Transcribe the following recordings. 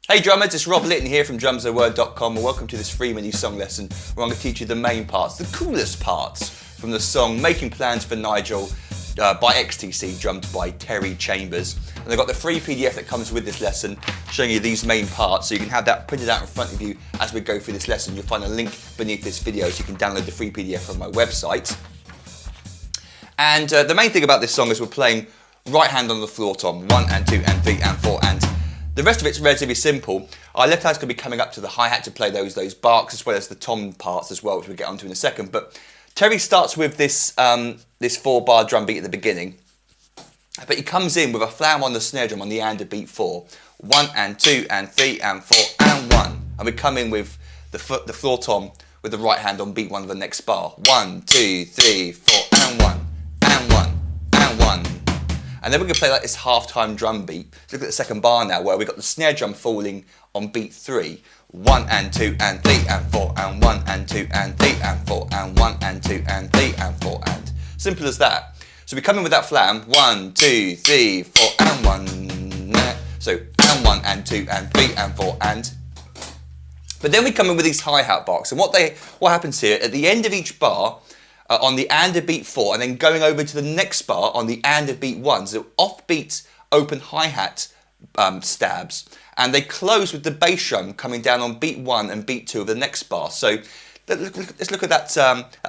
Hey drummers, it's Rob Litton here from drumsareword.com and welcome to this free mini song lesson where I'm going to teach you the main parts, the coolest parts from the song Making Plans for Nigel by XTC, drummed by Terry Chambers. And I've got the free PDF that comes with this lesson showing you these main parts, so you can have that printed out in front of you as we go through this lesson. You'll find a link beneath this video so you can download the free PDF from my website. And the main thing about this song is we're playing right hand on the floor tom, 1 and 2 and 3 and 4, and the rest of it's relatively simple. Our left hand's going to be coming up to the hi-hat to play those barks as well as the tom parts as well, which we'll get onto in a second. But Terry starts with this 4-bar drum beat at the beginning, but he comes in with a flam on the snare drum on the and beat 4. 1 and 2 and 3 and 4 and 1. And we come in with the floor tom with the right hand on beat 1 of the next bar. 1, 2, 3, 4 and 1 and 1 and 1. And then we're going to play like this half-time drum beat. Look at the second bar now where we've got the snare drum falling on beat 3. 1 and 2 and 3 and 4 and 1 and 2 and 3 and 4 and 1 and 2 and 3 and 4 and. Simple as that. So we come in with that flam. 1, 2, 3, 4 and 1. So and 1 and 2 and 3 and 4 and. But then we come in with these hi-hat barks. And what happens here, at the end of each bar, on the and beat 4 and then going over to the next bar on the and beat 1. So offbeat open hi-hat stabs, and they close with the bass drum coming down on beat 1 and beat 2 of the next bar. So let's look at that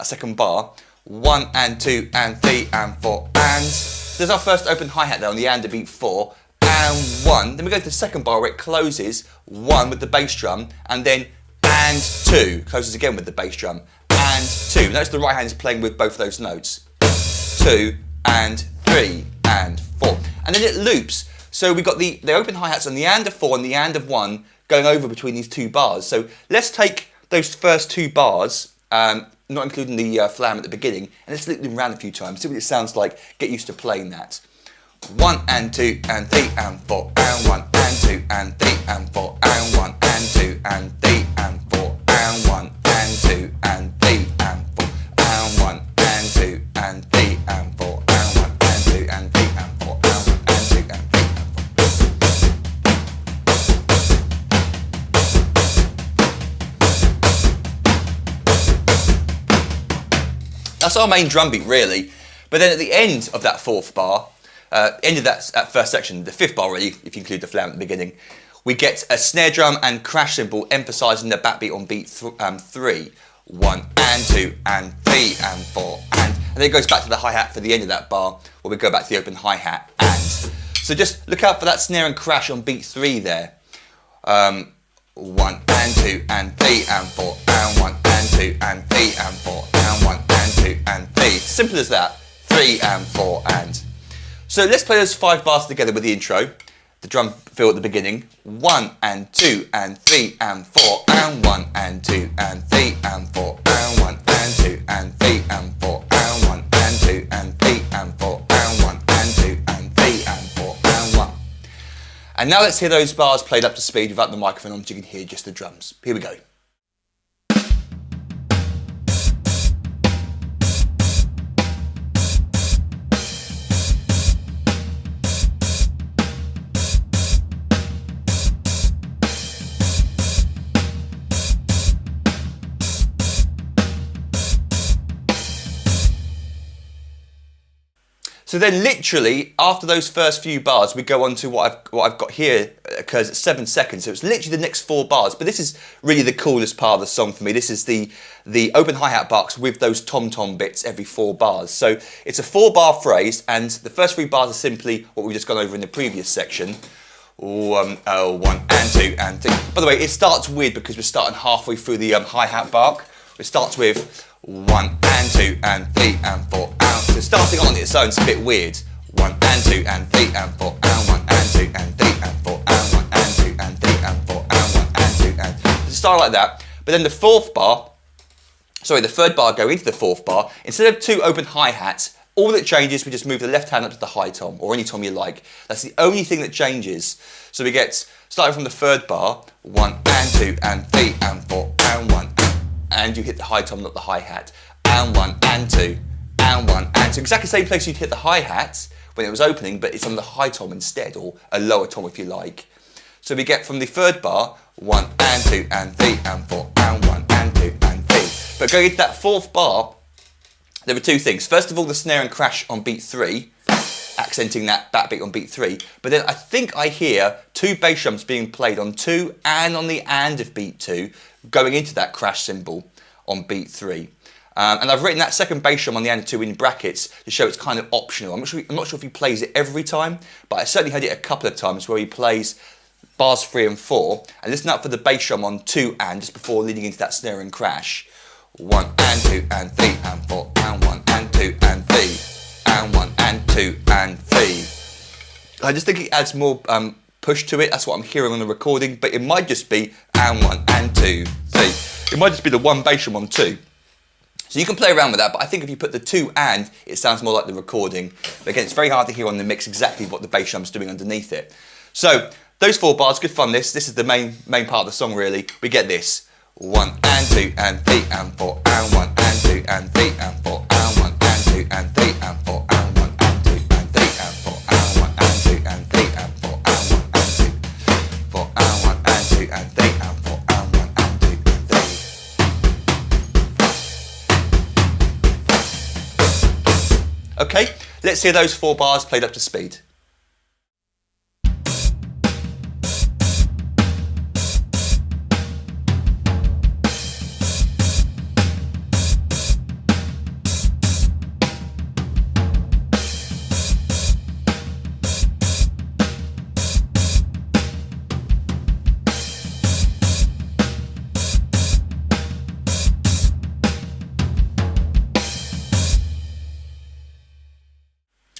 second bar. 1 and 2 and 3 and 4 and. There's our first open hi-hat there on the and beat 4 and 1. Then we go to the second bar where it closes 1 with the bass drum and then and 2 closes again with the bass drum. And 2. Notice the right hand is playing with both of those notes. 2 and 3 and 4. And then it loops. So we've got the open hi-hats on the and of 4 and the and of 1 going over between these two bars. So let's take those first two bars, not including the flam at the beginning, and let's loop them around a few times. See what it sounds like. Get used to playing that. 1 and 2 and 3 and 4 and 1 and 2 and 3 and 4 and 1 and 2 and 3 and 4 and 1 and 2 and 3 and 4 and 1 and 2 and 3 and 4 and 1 and 2 and 3 and 4 and 1 and 2 and 3 and 4. That's our main drum beat really. But then at the end of that fourth bar, end of that first section, the fifth bar really, if you include the flam at the beginning, we get a snare drum and crash cymbal emphasising the backbeat on beat 3. 1 and 2 and 3 and 4 and then it goes back to the hi-hat for the end of that bar where we go back to the open hi-hat and. So just look out for that snare and crash on beat 3 there. 1 and 2 and 3 and 4 and 1 and 2 and 3 and 4 and 1 and 2 and 3. Simple as that. 3 and 4 and. So let's play those 5 bars together with the intro. The drum fill at the beginning. 1 and 2 and 3 and 4 and 1 and 2 and 3 and 4 and 1 and 2 and 3 and 4 and 1 and 2 and 3 and 4 and 1 and 2 and 3 and 4 and 1. And now let's hear those bars played up to speed without the microphone on so you can hear just the drums. Here we go. So then literally, after those first few bars, we go on to what I've got here, occurs at 7 seconds. So it's literally the next 4 bars. But this is really the coolest part of the song for me. This is the open hi-hat barks with those tom-tom bits every 4 bars. So it's a 4-bar phrase, and the first 3 bars are simply what we've just gone over in the previous section. 1 and 2 and 3. By the way, it starts weird because we're starting halfway through the hi-hat bark. It starts with 1 and 2 and 3 and 4 and. So starting on its own is a bit weird. 1 and 2 and 3 and 4 and 1 and 2 and 3 and 4 and 1 and 2 and 3 and 4 and 1 and 2 and. So start like that. But then the third bar going into the 4th bar, instead of 2 open hi-hats, all that changes, we just move the left hand up to the high tom, or any tom you like. That's the only thing that changes. So we get, starting from the 3rd bar, 1 and 2 and 3 and 4 and 1 and you hit the high tom, not the hi-hat, and 1 and 2 and 1 and 2. Exactly the same place you'd hit the hi-hat when it was opening, but it's on the high tom instead, or a lower tom if you like. So we get from the third bar 1 and 2 and 3 and 4 and 1 and 2 and 3. But going into that fourth bar, there were two things. First of all, the snare and crash on beat 3, accenting that backbeat on beat 3. But then I think I hear two bass drums being played on 2 and on the and of beat 2, going into that crash cymbal on beat 3. And I've written that second bass drum on the and of 2 in brackets to show it's kind of optional. I'm not sure if he plays it every time, but I certainly heard it a couple of times where he plays bars 3 and 4. And listen up for the bass drum on 2 and just before leading into that snare and crash. 1 and 2 and 3 and 4 and 1 and 2 and 3 and 1 and 2 and 3. I just think it adds more push to it. That's what I'm hearing on the recording, but it might just be and 1 and 2, 3. It might just be the one bass drum on 2. So you can play around with that, but I think if you put the 2 and, it sounds more like the recording. But again, it's very hard to hear on the mix exactly what the bass drum's doing underneath it. So those 4 bars, good fun. This is the main part of the song really. We get this 1 and 2 and 3 and 4 and 1 and 2 and 3 and 4 and 1 and 2 and 3 and 4 and 1 and 2 and 3 and 4 and 1 and 2 and 3 and 4 and 1 and 2 4 and 1 and 2 and 3 and 4 and 1 and 2 and 3. Okay, let's hear those 4 bars played up to speed.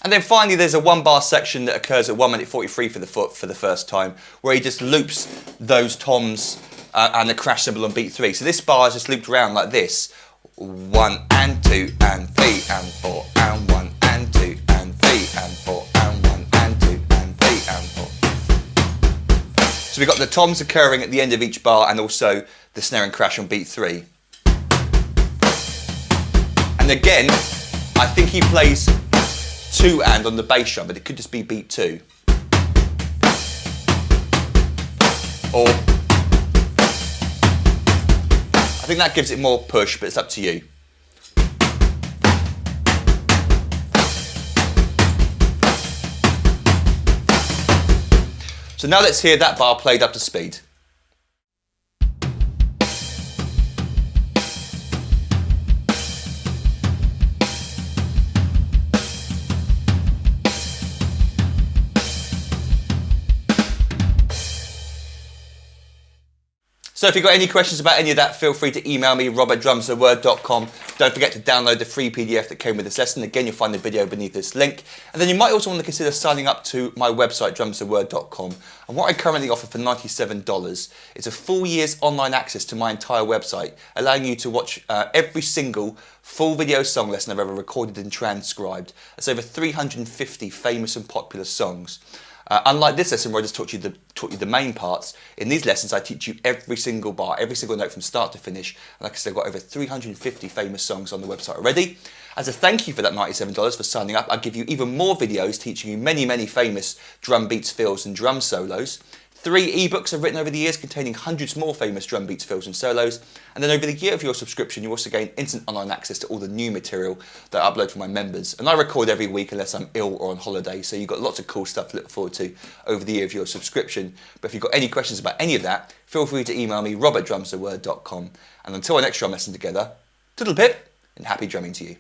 And then finally there's a 1 bar section that occurs at 1 minute 43 for the first time, where he just loops those toms and the crash cymbal on beat 3. So this bar is just looped around like this. 1 and 2 and 3 and 4 and 1 and 2 and 3 and 4 and 1 and 2 and 3 and 4. So we've got the toms occurring at the end of each bar and also the snare and crash on beat 3. And again, I think he plays 2 and on the bass drum, but it could just be beat 2. Or I think that gives it more push, but it's up to you. So now let's hear that bar played up to speed. So if you've got any questions about any of that, feel free to email me, rob@drumsandword.com. Don't forget to download the free PDF that came with this lesson. Again, you'll find the video beneath this link. And then you might also want to consider signing up to my website, drumsandword.com. And what I currently offer for $97 is a full year's online access to my entire website, allowing you to watch every single full video song lesson I've ever recorded and transcribed. That's over 350 famous and popular songs. Unlike this lesson where I just taught you the main parts, in these lessons I teach you every single bar, every single note from start to finish. And like I said, I've got over 350 famous songs on the website already. As a thank you for that $97 for signing up, I'll give you even more videos teaching you many, many famous drum beats, fills and drum solos. 3 ebooks I've written over the years containing hundreds more famous drum beats, fills and solos. And then over the year of your subscription, you also gain instant online access to all the new material that I upload for my members. And I record every week unless I'm ill or on holiday, so you've got lots of cool stuff to look forward to over the year of your subscription. But if you've got any questions about any of that, feel free to email me, rob@drumsandword.com. And until our next drum lesson together, toodle pip and happy drumming to you.